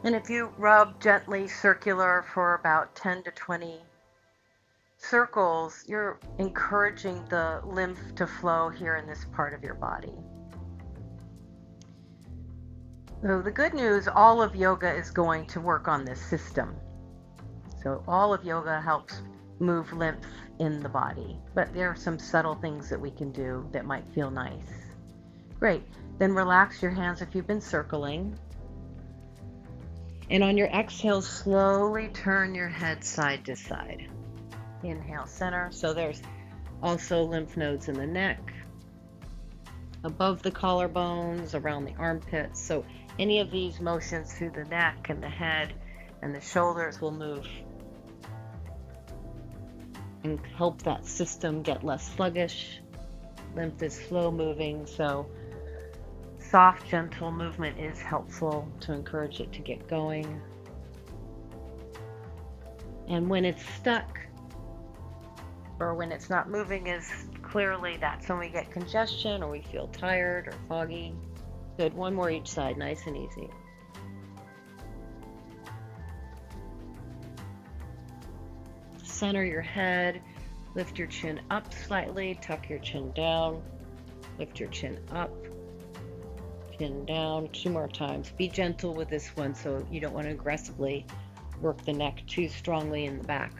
And if you rub gently circular for about 10 to 20 circles, you're encouraging the lymph to flow here in this part of your body. So the good news, all of yoga is going to work on this system. So all of yoga helps move lymph in the body, but there are some subtle things that we can do that might feel nice. Great. Then relax your hands if you've been circling. And on your exhale, slowly turn your head side to side. Inhale, center. So there's also lymph nodes in the neck, above the collarbones, around the armpits. So any of these motions through the neck and the head and the shoulders will move and help that system get less sluggish. Lymph is slow moving, so soft, gentle movement is helpful to encourage it to get going. And when it's stuck, or when it's not moving as clearly, that's when we get congestion or we feel tired or foggy. Good, one more each side, nice and easy. Center your head, lift your chin up slightly, tuck your chin down, lift your chin up, chin down, 2 more times. Be gentle with this one so you don't want to aggressively work the neck too strongly in the back.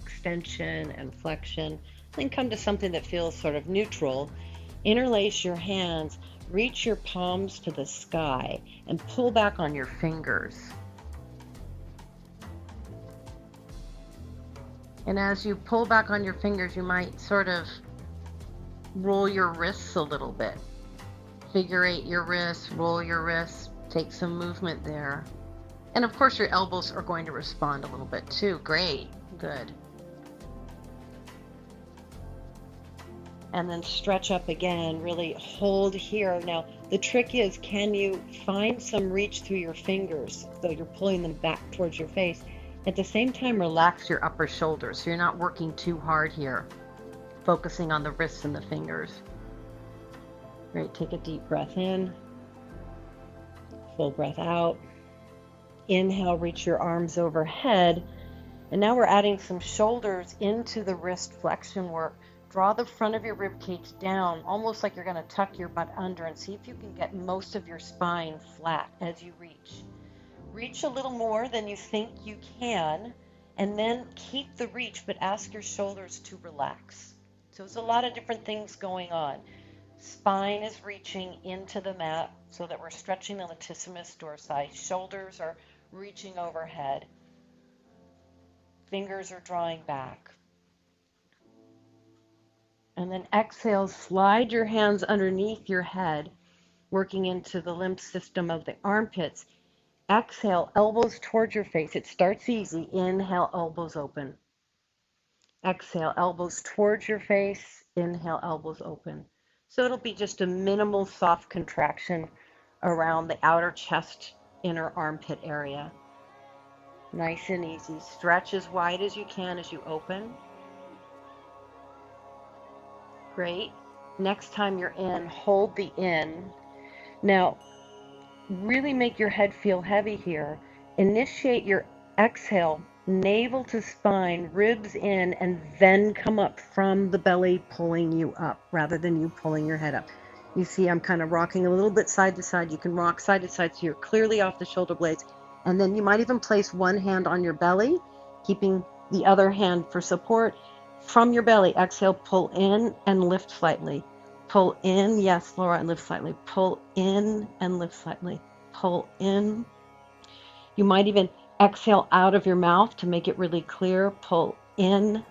Extension and flexion. Then come to something that feels sort of neutral. Interlace your hands, reach your palms to the sky, and pull back on your fingers. And as you pull back on your fingers, you might sort of roll your wrists a little bit. Figure 8 your wrists, roll your wrists, take some movement there. And of course your elbows are going to respond a little bit too. Great, good. And then stretch up again, really hold here. Now the trick is, can you find some reach through your fingers so you're pulling them back towards your face? At the same time, relax your upper shoulders so you're not working too hard here, focusing on the wrists and the fingers. Great, take a deep breath in, full breath out. Inhale, reach your arms overhead. And now we're adding some shoulders into the wrist flexion work. Draw the front of your rib cage down, almost like you're going to tuck your butt under, and see if you can get most of your spine flat as you reach. Reach a little more than you think you can, and then keep the reach, but ask your shoulders to relax. So there's a lot of different things going on. Spine is reaching into the mat so that we're stretching the latissimus dorsi. Shoulders are reaching overhead. Fingers are drawing back. And then exhale, slide your hands underneath your head, working into the lymph system of the armpits. Exhale, elbows towards your face. It starts easy. Inhale, elbows open. Exhale, elbows towards your face. Inhale, elbows open. So it'll be just a minimal soft contraction around the outer chest, inner armpit area. Nice and easy. Stretch as wide as you can as you open. Great. Next time you're in, hold the in. Now, really make your head feel heavy here. Initiate your exhale, navel to spine, ribs in, and then come up from the belly, pulling you up rather than you pulling your head up. You see I'm kind of rocking a little bit side to side. You can rock side to side so you're clearly off the shoulder blades. And then you might even place one hand on your belly, keeping the other hand for support. From your belly, exhale, pull in and lift slightly. Pull in, yes, Laura, and lift slightly. Pull in and lift slightly. Pull in. You might even exhale out of your mouth to make it really clear. Pull in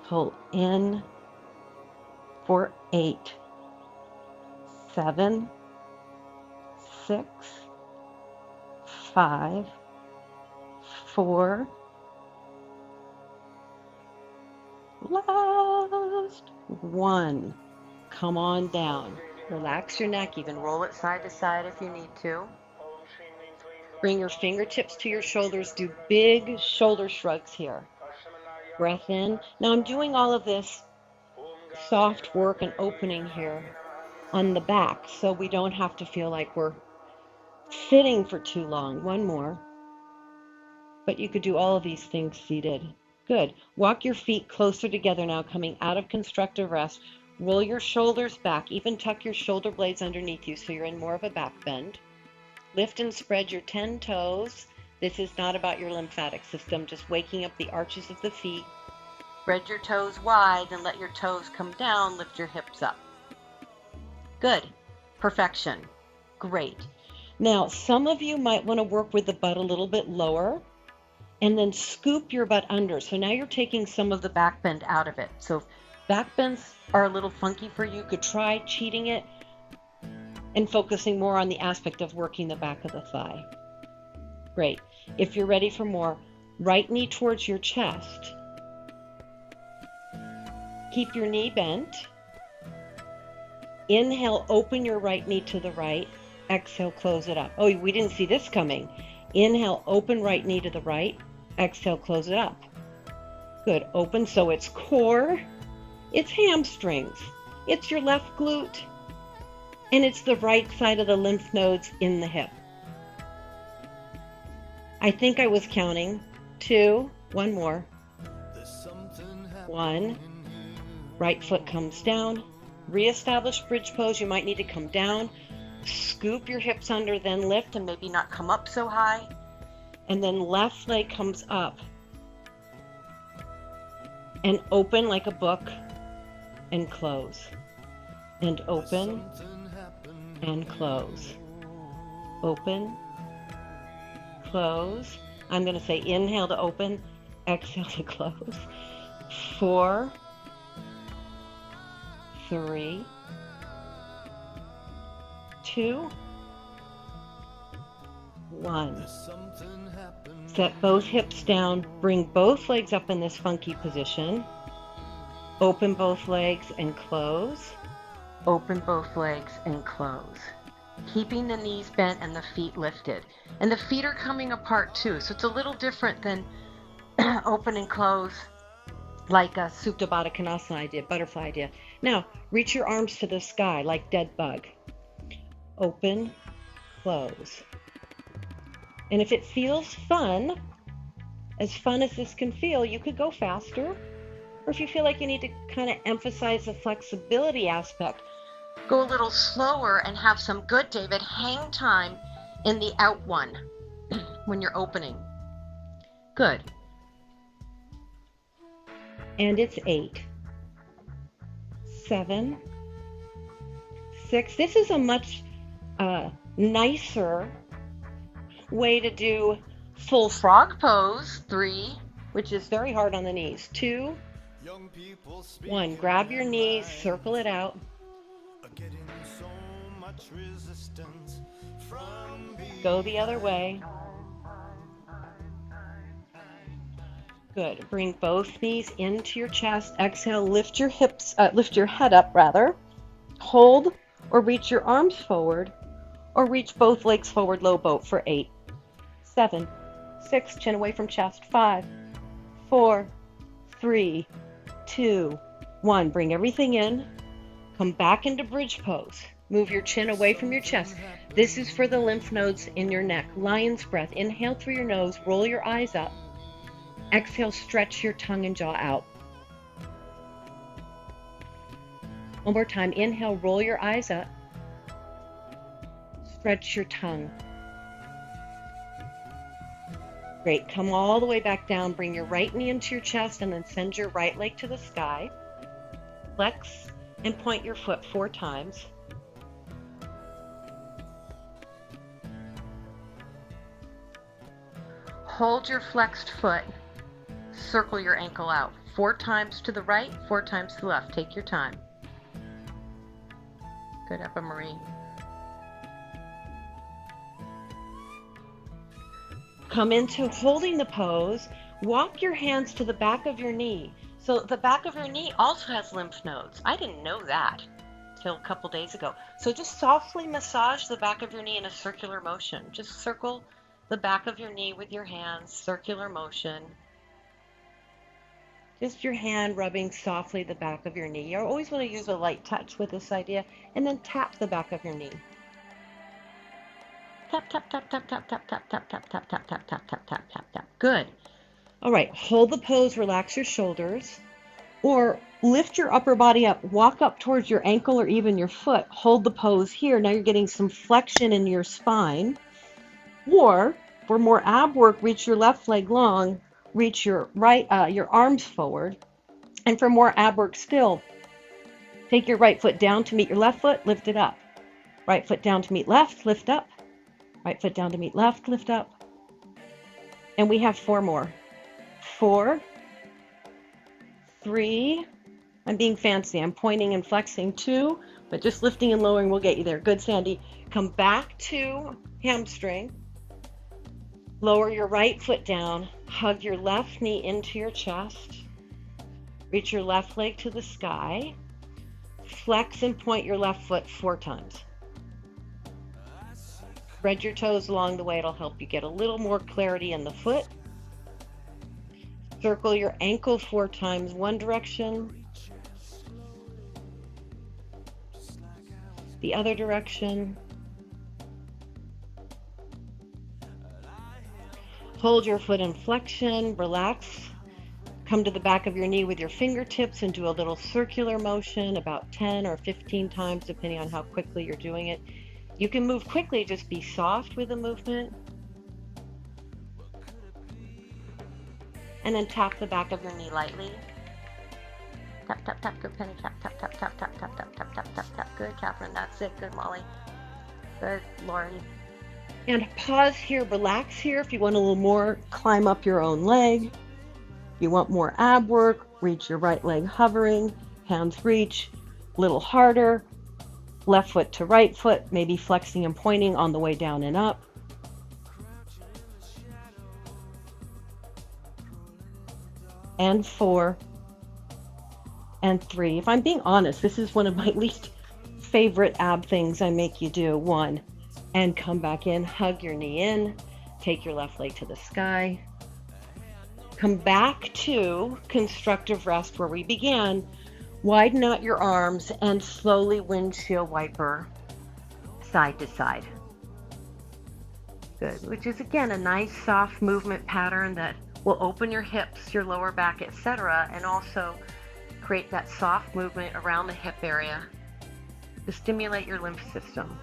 for 8, 7, 6, 5, 4, last 1. Come on down. Relax your neck, even roll it side to side if you need to. Bring your fingertips to your shoulders. Do big shoulder shrugs here. Breath in. Now I'm doing all of this soft work and opening here on the back, so we don't have to feel like we're sitting for too long. One more. But you could do all of these things seated. Good. Walk your feet closer together now, coming out of constructive rest. Roll your shoulders back. Even tuck your shoulder blades underneath you so you're in more of a back bend. Lift and spread your 10 toes. This is not about your lymphatic system, just waking up the arches of the feet. Spread your toes wide and let your toes come down. Lift your hips up. Good. Perfection. Great. Now, some of you might want to work with the butt a little bit lower and then scoop your butt under. So now you're taking some of the back bend out of it. So if back bends are a little funky for you, you could try cheating it and focusing more on the aspect of working the back of the thigh. Great. If you're ready for more, right knee towards your chest. Keep your knee bent. Inhale, open your right knee to the right. Exhale, close it up. Oh, we didn't see this coming. Inhale, open right knee to the right. Exhale, close it up. Good. Open, so it's core, it's hamstrings, it's your left glute, and it's the right side of the lymph nodes in the hip. I think I was counting 2, one more. 1, right foot comes down. Reestablish bridge pose. You might need to come down. Scoop your hips under, then lift and maybe not come up so high. And then left leg comes up. And open like a book and close. And open and close. Open, close. I'm going to say inhale to open, exhale to close. 4, 3, 2, 1. Set both hips down, bring both legs up in this funky position. Open both legs and close. Open both legs and close. Keeping the knees bent and the feet lifted. And the feet are coming apart too, so it's a little different than open and close like a Supta Baddha Konasana idea, butterfly idea. Now, reach your arms to the sky like dead bug. Open, close. And if it feels fun as this can feel, you could go faster. Or if you feel like you need to kind of emphasize the flexibility aspect, go a little slower and have some good, David, hang time in the out one when you're opening. Good. And it's 8, 7, 6. This is a much nicer way to do full frog pose. 3, which is very hard on the knees. 2, 1. Grab your knees, circle it out. Go the other way. Good. Bring both knees into your chest. Exhale, lift your hips, lift your head up rather. Hold or reach your arms forward or reach both legs forward, low boat for 8, 7, 6, chin away from chest. 5, 4, 3, 2, 1. Bring everything in. Come back into bridge pose. Move your chin away from your chest. This is for the lymph nodes in your neck. Lion's breath. Inhale through your nose. Roll your eyes up. Exhale, stretch your tongue and jaw out. One more time. Inhale, roll your eyes up. Stretch your tongue. Great. Come all the way back down. Bring your right knee into your chest and then send your right leg to the sky. Flex and point your foot 4 times. Hold your flexed foot. Circle your ankle out. 4 times to the right, 4 times to the left. Take your time. Good, Eva Marie. Come into holding the pose. Walk your hands to the back of your knee. So the back of your knee also has lymph nodes. I didn't know that till a couple days ago. So just softly massage the back of your knee in a circular motion. Just circle the back of your knee with your hands, circular motion. Just your hand rubbing softly the back of your knee. You always want to use a light touch with this idea, and then tap the back of your knee. tap, tap, tap, tap, tap, tap, tap, tap, tap, tap, tap, tap, tap, tap, tap, tap, tap. Good. All right, hold the pose, relax your shoulders, or lift your upper body up, walk up towards your ankle or even your foot, hold the pose here. Now you're getting some flexion in your spine. Or for more ab work, reach your left leg long, reach your your arms forward. And for more ab work still, take your right foot down to meet your left foot, lift it up. Right foot down to meet left, lift up. Right foot down to meet left, lift up. And we have 4 more. 4, 3, I'm being fancy, I'm pointing and flexing 2, but just lifting and lowering will get you there. Good, Sandy. Come back to hamstring. Lower your right foot down, hug your left knee into your chest, reach your left leg to the sky, flex and point your left foot 4 times. Spread your toes along the way, it'll help you get a little more clarity in the foot. Circle your ankle 4 times one direction, the other direction. Hold your foot in flexion, relax. Come to the back of your knee with your fingertips and do a little circular motion about 10 or 15 times, depending on how quickly you're doing it. You can move quickly, just be soft with the movement. And then tap the back of your knee lightly. Tap, tap, tap, good Penny, tap, tap, tap, tap, tap, tap, tap, tap, tap, tap, tap. Good, Catherine, that's it. Good, Molly. Good, Lori. And pause here, relax here. If you want a little more, climb up your own leg. If you want more ab work, reach your right leg hovering, hands reach, a little harder. Left foot to right foot, maybe flexing and pointing on the way down and up. And 4, and 3. If I'm being honest, this is one of my least favorite ab things I make you do. 1, and come back in, hug your knee in, take your left leg to the sky. Come back to constructive rest where we began. Widen out your arms and slowly windshield wiper side to side. Good, which is again a nice soft movement pattern that will open your hips, your lower back, etc., and also create that soft movement around the hip area to stimulate your lymph system.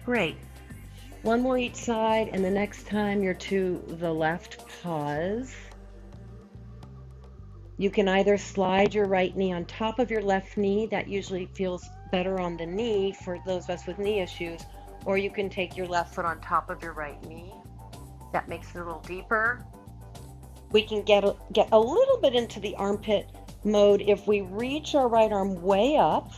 Great. 1 more each side, and the next time you're to the left, pause. You can either slide your right knee on top of your left knee, that usually feels better on the knee for those of us with knee issues, or you can take your left foot on top of your right knee. That makes it a little deeper. We can get a little bit into the armpit mode if we reach our right arm way up.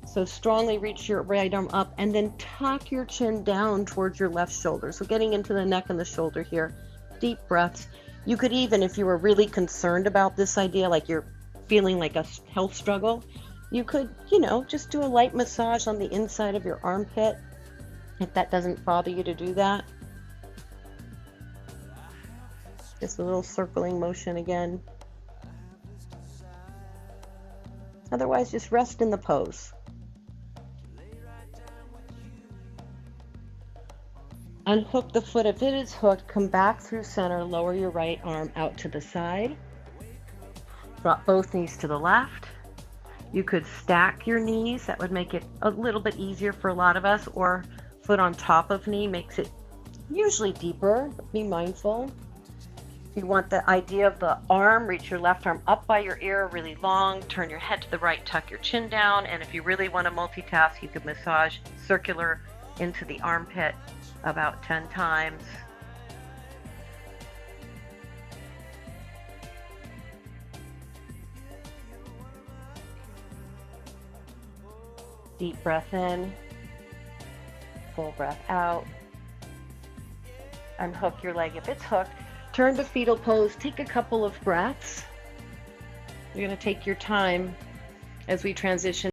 So strongly reach your right arm up and then tuck your chin down towards your left shoulder. So getting into the neck and the shoulder here. Deep breaths. You could even, if you were really concerned about this idea, like you're feeling like a health struggle, you could, just do a light massage on the inside of your armpit, if that doesn't bother you to do that. Just a little circling motion again. Otherwise, just rest in the pose. Unhook the foot if it is hooked, come back through center, lower your right arm out to the side. Drop both knees to the left. You could stack your knees, that would make it a little bit easier for a lot of us, or foot on top of knee makes it usually deeper, be mindful. If you want the idea of the arm, reach your left arm up by your ear really long, turn your head to the right, tuck your chin down, and if you really want to multitask, you could massage circular into the armpit about 10 times. Deep breath in, full breath out. Unhook your leg if it's hooked. Turn to fetal pose, take a couple of breaths. You're going to take your time as we transition